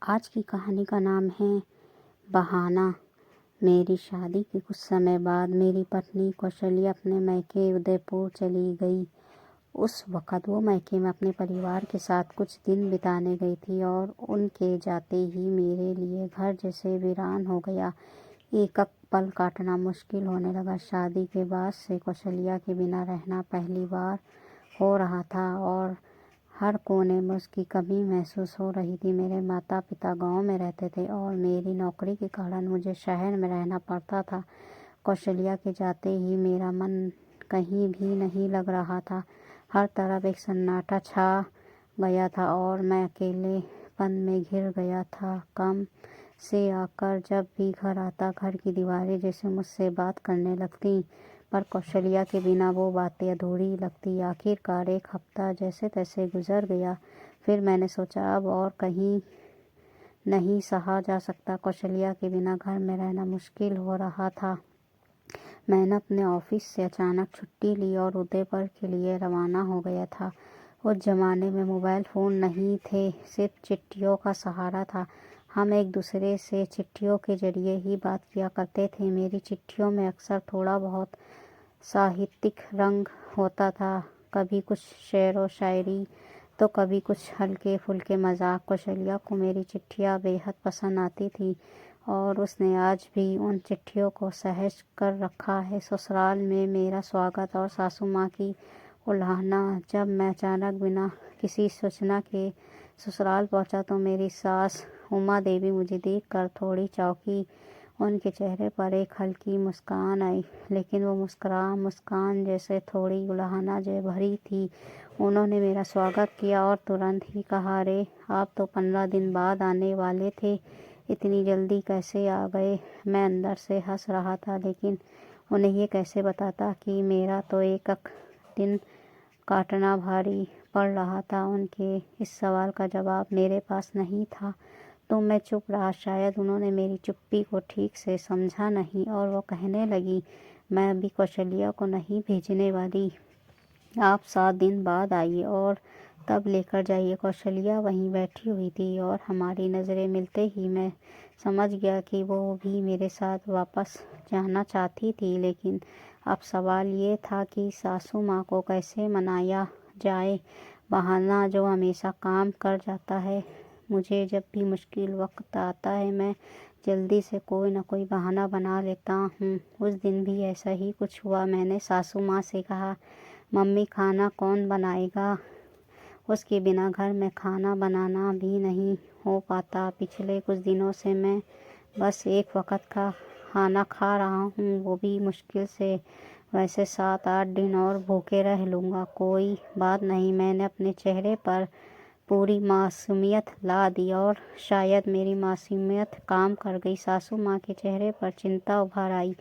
आज की कहानी का नाम है बहाना। मेरी शादी के कुछ समय बाद मेरी पत्नी कौशल्या अपने मायके उदयपुर चली गई। उस वक़्त वो मायके में अपने परिवार के साथ कुछ दिन बिताने गई थी और उनके जाते ही मेरे लिए घर जैसे वीरान हो गया। एक एक पल काटना मुश्किल होने लगा। शादी के बाद से कौशल्या के बिना रहना पहली बार हो रहा था और हर कोने में उसकी कमी महसूस हो रही थी। मेरे माता पिता गांव में रहते थे और मेरी नौकरी के कारण मुझे शहर में रहना पड़ता था। कौशल्या के जाते ही मेरा मन कहीं भी नहीं लग रहा था। हर तरफ एक सन्नाटा छा गया था और मैं अकेलेपन में घिर गया था। काम से आकर जब भी घर आता, घर की दीवारें जैसे मुझसे बात करने लगती, पर कौशल्या के बिना वो बातें अधूरी लगती। आखिरकार एक हफ्ता जैसे तैसे गुजर गया। फिर मैंने सोचा अब और कहीं नहीं सहा जा सकता। कौशल्या के बिना घर में रहना मुश्किल हो रहा था। मैंने अपने ऑफिस से अचानक छुट्टी ली और उदयपुर के लिए रवाना हो गया था। उस जमाने में मोबाइल फ़ोन नहीं थे, सिर्फ चिट्ठियों का सहारा था। हम एक दूसरे से चिट्ठियों के जरिए ही बात किया करते थे। मेरी चिट्ठियों में अक्सर थोड़ा बहुत साहित्यिक रंग होता था, कभी कुछ शेर व शायरी तो कभी कुछ हल्के फुल्के मजाक। कौशल्या को मेरी चिट्ठियाँ बेहद पसंद आती थी और उसने आज भी उन चिट्ठियों को सहेज कर रखा है। ससुराल में मेरा स्वागत और सासू माँ की उलाहना। जब मैं अचानक बिना किसी सूचना के ससुराल पहुँचा तो मेरी सास उमा देवी मुझे देखकर थोड़ी चौंकी। उनके चेहरे पर एक हल्की मुस्कान आई, लेकिन वो मुस्कान जैसे थोड़ी उलाहना जे भरी थी। उन्होंने मेरा स्वागत किया और तुरंत ही कहा, अरे आप तो 15 दिन बाद आने वाले थे, इतनी जल्दी कैसे आ गए। मैं अंदर से हंस रहा था, लेकिन उन्हें ये कैसे बताता कि मेरा तो एक दिन काटना भारी पड़ रहा था। उनके इस सवाल का जवाब मेरे पास नहीं था, तो मैं चुप रहा। शायद उन्होंने मेरी चुप्पी को ठीक से समझा नहीं और वो कहने लगी, मैं अभी कौशल्या को नहीं भेजने वाली, आप 7 दिन बाद आइए और तब लेकर जाइए। कौशल्या वहीं बैठी हुई थी और हमारी नज़रें मिलते ही मैं समझ गया कि वो भी मेरे साथ वापस जाना चाहती थी। लेकिन अब सवाल ये था कि सासू माँ को कैसे मनाया जाए। बहाना जो हमेशा काम कर जाता है। मुझे जब भी मुश्किल वक्त आता है मैं जल्दी से कोई ना कोई बहाना बना लेता हूँ। उस दिन भी ऐसा ही कुछ हुआ। मैंने सासू माँ से कहा, मम्मी खाना कौन बनाएगा। उसके बिना घर में खाना बनाना भी नहीं हो पाता। पिछले कुछ दिनों से मैं बस एक वक्त का खाना खा रहा हूँ, वो भी मुश्किल से। वैसे 7-8 दिन और भूखे रह लूँगा, कोई बात नहीं। मैंने अपने चेहरे पर पूरी मासूमियत ला दी और शायद मेरी मासूमियत काम कर गई। सासू माँ के चेहरे पर चिंता उभर आई।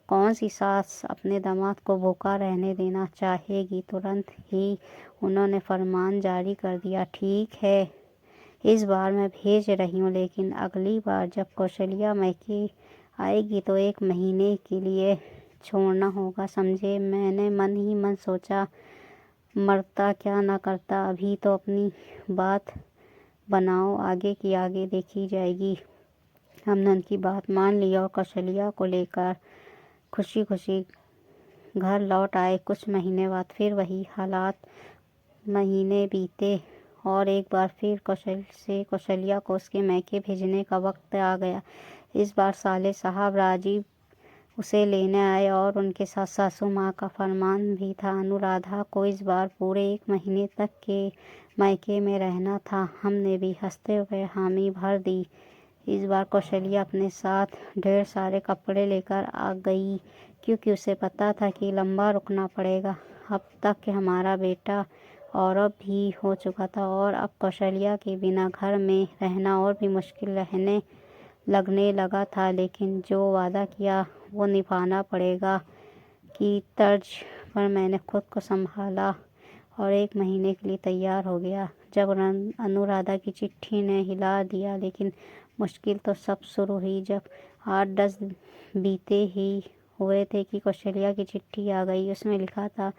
कौन सी सास अपने दामाद को भूखा रहने देना चाहेगी। तुरंत ही उन्होंने फरमान जारी कर दिया, ठीक है, इस बार मैं भेज रही हूँ, लेकिन अगली बार जब कौशल्या मायके आएगी तो 1 महीने के लिए छोड़ना होगा, समझे। मैंने मन ही मन सोचा, मरता क्या ना करता, अभी तो अपनी बात बनाओ, आगे की आगे देखी जाएगी। हमने उनकी बात मान ली और कौशल्या को लेकर खुशी खुशी घर लौट आए। कुछ महीने बाद फिर वही हालात। महीने बीते और एक बार फिर कौशल्या को उसके मायके भेजने का वक्त आ गया। इस बार साले साहब राजीव उसे लेने आए और उनके साथ सासू माँ का फरमान भी था। अनुराधा को इस बार पूरे 1 महीने तक के मायके में रहना था। हमने भी हंसते हुए हामी भर दी। इस बार कौशल्या अपने साथ ढेर सारे कपड़े लेकर आ गई, क्योंकि उसे पता था कि लंबा रुकना पड़ेगा। अब तक हमारा बेटा और भी हो चुका था और अब कौशल्या के बिना घर में रहना और भी मुश्किल लगने लगा था। लेकिन जो वादा किया वो निभाना पड़ेगा की तर्ज पर मैंने खुद को संभाला और 1 महीने के लिए तैयार हो गया। जब अनुराधा की चिट्ठी ने हिला दिया, लेकिन मुश्किल तो सब शुरू हुई जब 8-10 बीते ही हुए थे कि कौशल्या की चिट्ठी आ गई। उसमें लिखा था,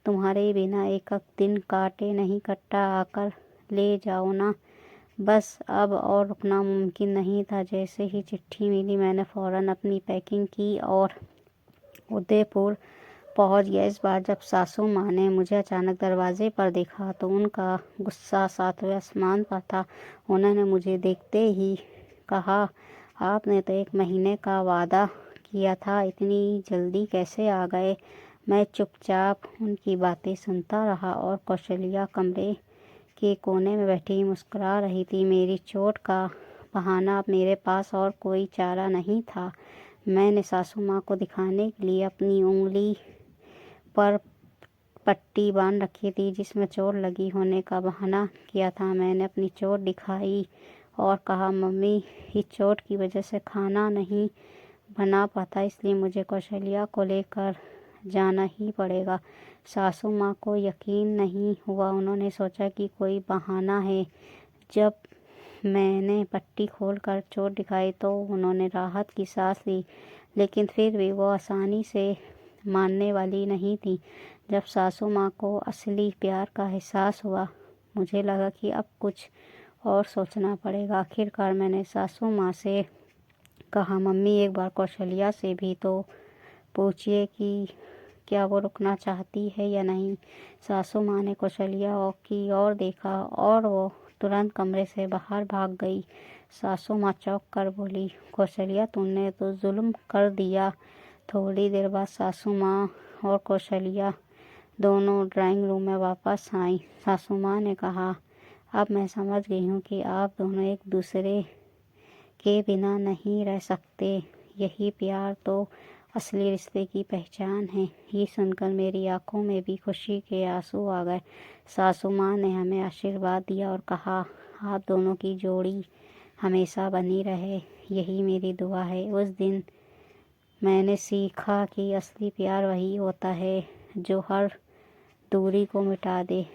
तुम्हारे बिना एक दिन काटे नहीं कट्टा, आकर ले जाओ ना। बस अब और रुकना मुमकिन नहीं था। जैसे ही चिट्ठी मिली मैंने फ़ौरन अपनी पैकिंग की और उदयपुर पहुंच गया। इस बार जब सासू माँ ने मुझे अचानक दरवाजे पर देखा तो उनका गुस्सा सातवें आसमान पर था। उन्होंने मुझे देखते ही कहा, आपने तो 1 महीने का वादा किया था, इतनी जल्दी कैसे आ गए? मैं चुपचाप उनकी बातें सुनता रहा और कौशल्या कमरे के कोने में बैठी मुस्कुरा रही थी। मेरी चोट का बहाना अब मेरे पास और कोई चारा नहीं था। मैंने सासू माँ को दिखाने के लिए अपनी उंगली पर पट्टी बांध रखी थी जिसमें चोट लगी होने का बहाना किया था। मैंने अपनी चोट दिखाई और कहा, मम्मी इस चोट की वजह से खाना नहीं बना पाता, इसलिए मुझे कौशल्या को लेकर जाना ही पड़ेगा। सासू माँ को यकीन नहीं हुआ। उन्होंने सोचा कि कोई बहाना है। जब मैंने पट्टी खोलकर चोट दिखाई तो उन्होंने राहत की सांस ली, लेकिन फिर भी वो आसानी से मानने वाली नहीं थी। जब सासू माँ को असली प्यार का एहसास हुआ, मुझे लगा कि अब कुछ और सोचना पड़ेगा। आखिरकार मैंने सासू माँ से कहा, मम्मी एक बार कौशल्या से भी तो पूछिए कि क्या वो रुकना चाहती है या नहीं। सासू माँ ने कौशल्या की ओर देखा और वो तुरंत कमरे से बाहर भाग गई। सासू माँ चौंक कर बोली, कौशल्या तुमने तो जुल्म कर दिया। थोड़ी देर बाद सासू माँ और कौशल्या दोनों ड्राइंग रूम में वापस आईं। सासू माँ ने कहा, अब मैं समझ गई हूँ कि आप दोनों एक दूसरे के बिना नहीं रह सकते। यही प्यार तो असली रिश्ते की पहचान है। ये सुनकर मेरी आंखों में भी खुशी के आंसू आ गए। सासू माँ ने हमें आशीर्वाद दिया और कहा, आप दोनों की जोड़ी हमेशा बनी रहे, यही मेरी दुआ है। उस दिन मैंने सीखा कि असली प्यार वही होता है जो हर दूरी को मिटा दे।